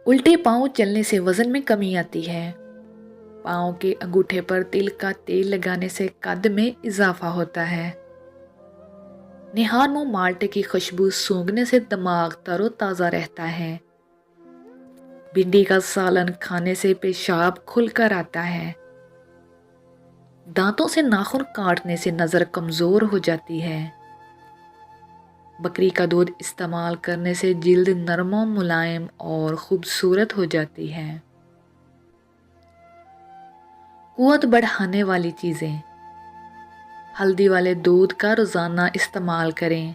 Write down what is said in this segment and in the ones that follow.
الٹے پاؤں چلنے سے وزن میں کمی آتی ہے۔ پاؤں کے انگوٹھے پر تل کا تیل لگانے سے قد میں اضافہ ہوتا ہے۔ نہار منہ مالٹے کی خوشبو سونگھنے سے دماغ تر و تازہ رہتا ہے۔ بھنڈی کا سالن کھانے سے پیشاب کھل کر آتا ہے۔ دانتوں سے ناخن کاٹنے سے نظر کمزور ہو جاتی ہے۔ بکری کا دودھ استعمال کرنے سے جلد نرم و ملائم اور خوبصورت ہو جاتی ہے۔ قوت بڑھانے والی چیزیں: ہلدی والے دودھ کا روزانہ استعمال کریں۔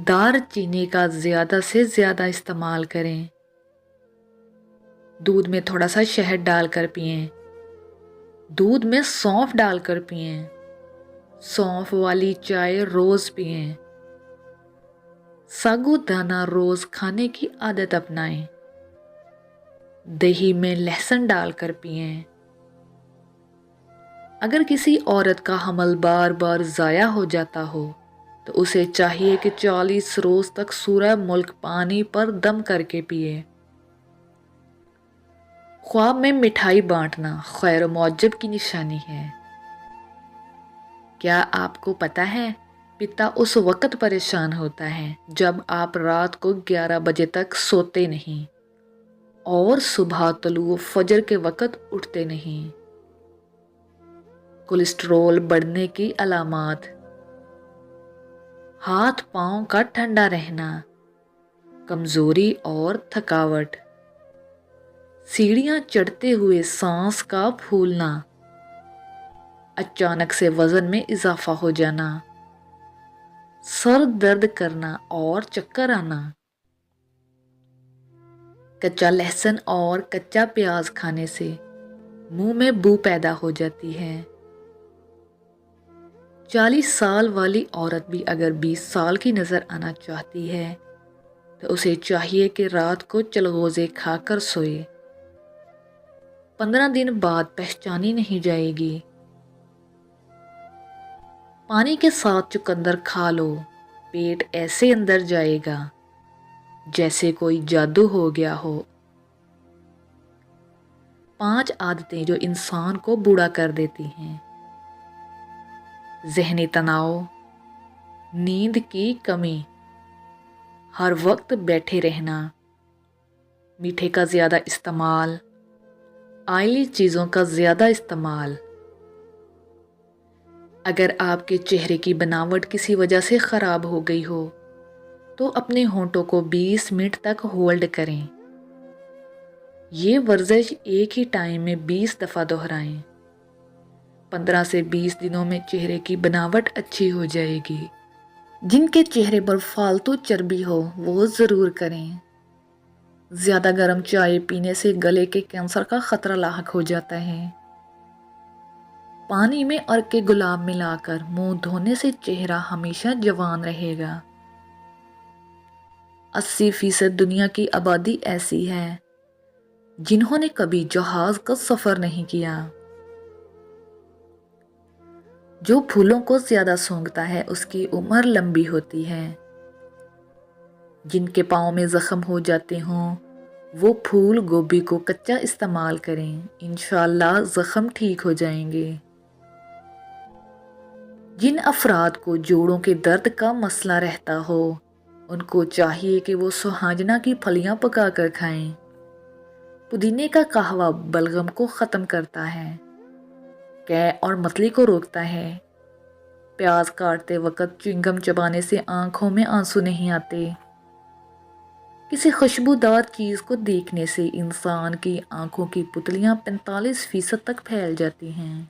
دار چینی کا زیادہ سے زیادہ استعمال کریں۔ دودھ میں تھوڑا سا شہد ڈال کر پئیں۔ دودھ میں سونف ڈال کر پئیں۔ سونف والی چائے روز پئیں۔ ساگو دانہ روز کھانے کی عادت اپنائیں۔ دہی میں لہسن ڈال کر پئیں۔ اگر کسی عورت کا حمل بار بار ضائع ہو جاتا ہو تو اسے چاہیے کہ 40 روز تک سورہ ملک پانی پر دم کر کے پیے۔ خواب میں مٹھائی بانٹنا خیر و معجب کی نشانی ہے۔ کیا آپ کو پتہ ہے پتا اس وقت پریشان ہوتا ہے جب آپ رات کو 11 بجے تک سوتے نہیں اور صبح طلوع فجر کے وقت اٹھتے نہیں؟ کولیسٹرول بڑھنے کی علامات: ہاتھ پاؤں کا ٹھنڈا رہنا، کمزوری اور تھکاوٹ، سیڑھیاں چڑھتے ہوئے سانس کا پھولنا، اچانک سے وزن میں اضافہ ہو جانا، سر درد کرنا اور چکر آنا۔ کچا لہسن اور کچا پیاز کھانے سے منہ میں بو پیدا ہو جاتی ہے۔ 40 سال والی عورت بھی اگر 20 سال کی نظر آنا چاہتی ہے تو اسے چاہیے کہ رات کو چلغوزے کھا کر سوئے۔ 15 دن بعد پہچانی نہیں جائے گی۔ پانی کے ساتھ چقندر کھا لو، پیٹ ایسے اندر جائے گا جیسے کوئی جادو ہو گیا ہو۔ 5 عادتیں جو انسان کو بوڑھا کر دیتی ہیں: ذہنی تناؤ، نیند کی کمی، ہر وقت بیٹھے رہنا، میٹھے کا زیادہ استعمال، آئلی چیزوں کا زیادہ استعمال۔ اگر آپ کے چہرے کی بناوٹ کسی وجہ سے خراب ہو گئی ہو تو اپنے ہونٹوں کو 20 منٹ تک ہولڈ کریں۔ یہ ورزش ایک ہی ٹائم میں 20 دفعہ دہرائیں۔ 15 سے 20 دنوں میں چہرے کی بناوٹ اچھی ہو جائے گی۔ جن کے چہرے پر فالتو چربی ہو وہ ضرور کریں۔ زیادہ گرم چائے پینے سے گلے کے کینسر کا خطرہ لاحق ہو جاتا ہے۔ پانی میں عرق گلاب ملا کر منہ دھونے سے چہرہ ہمیشہ جوان رہے گا۔ 80% دنیا کی آبادی ایسی ہے جنہوں نے کبھی جہاز کا سفر نہیں کیا۔ جو پھولوں کو زیادہ سونگھتا ہے اس کی عمر لمبی ہوتی ہے۔ جن کے پاؤں میں زخم ہو جاتے ہوں وہ پھول گوبھی کو کچا استعمال کریں، انشاءاللہ زخم ٹھیک ہو جائیں گے۔ جن افراد کو جوڑوں کے درد کا مسئلہ رہتا ہو ان کو چاہیے کہ وہ سوہانجنا کی پھلیاں پکا کر کھائیں۔ پودینے کا قہوہ بلغم کو ختم کرتا ہے، قے اور متلی کو روکتا ہے۔ پیاز کاٹتے وقت چوئنگم چبانے سے آنکھوں میں آنسو نہیں آتے۔ کسی خوشبودار چیز کو دیکھنے سے انسان کی آنکھوں کی پتلیاں 45% تک پھیل جاتی ہیں۔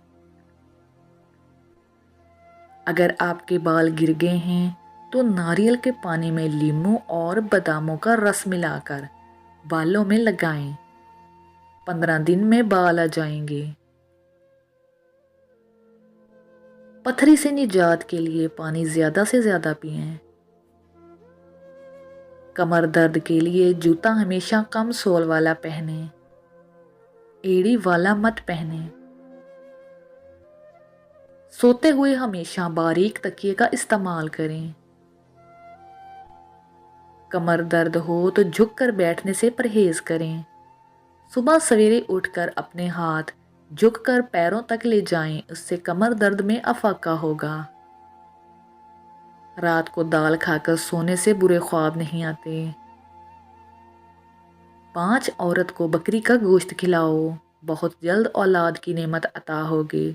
اگر آپ کے بال گر گئے ہیں تو ناریل کے پانی میں لیموں اور باداموں کا رس ملا کر بالوں میں لگائیں۔ 15 دن میں بال آ جائیں گے۔ پتھری سے نجات کے لیے پانی زیادہ سے زیادہ پئیں۔ کمر درد کے لیے جوتا ہمیشہ کم سول والا پہنیں، ایڑی والا مت پہنیں۔ سوتے ہوئے ہمیشہ باریک تکیے کا استعمال کریں۔ کمر درد ہو تو جھک کر بیٹھنے سے پرہیز کریں۔ صبح سویرے اٹھ کر اپنے ہاتھ جھک کر پیروں تک لے جائیں، اس سے کمر درد میں افاقہ ہوگا۔ رات کو دال کھا کر سونے سے برے خواب نہیں آتے۔ 5 عورت کو بکری کا گوشت کھلاؤ، بہت جلد اولاد کی نعمت عطا ہوگی۔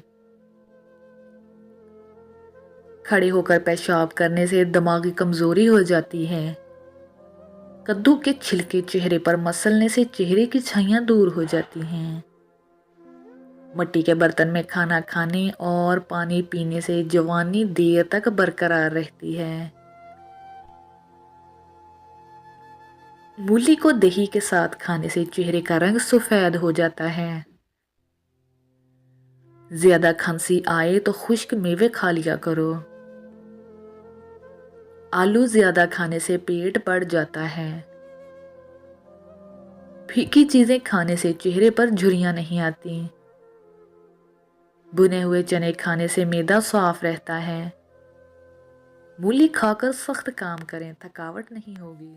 کھڑے ہو کر پیشاب کرنے سے دماغی کمزوری ہو جاتی ہے۔ کدو کے چھلکے چہرے پر مسلنے سے چہرے کی چھائیاں دور ہو جاتی ہیں۔ مٹی کے برتن میں کھانا کھانے اور پانی پینے سے جوانی دیر تک برقرار رہتی ہے۔ مولی کو دہی کے ساتھ کھانے سے چہرے کا رنگ سفید ہو جاتا ہے۔ زیادہ کھانسی آئے تو خشک میوے کھا لیا کرو۔ آلو زیادہ کھانے سے پیٹ بڑھ جاتا ہے۔ پھیکی چیزیں کھانے سے چہرے پر جھریاں نہیں آتی۔ بنے ہوئے چنے کھانے سے معدہ صاف رہتا ہے۔ مولی کھا کر سخت کام کریں، تھکاوٹ نہیں ہوگی۔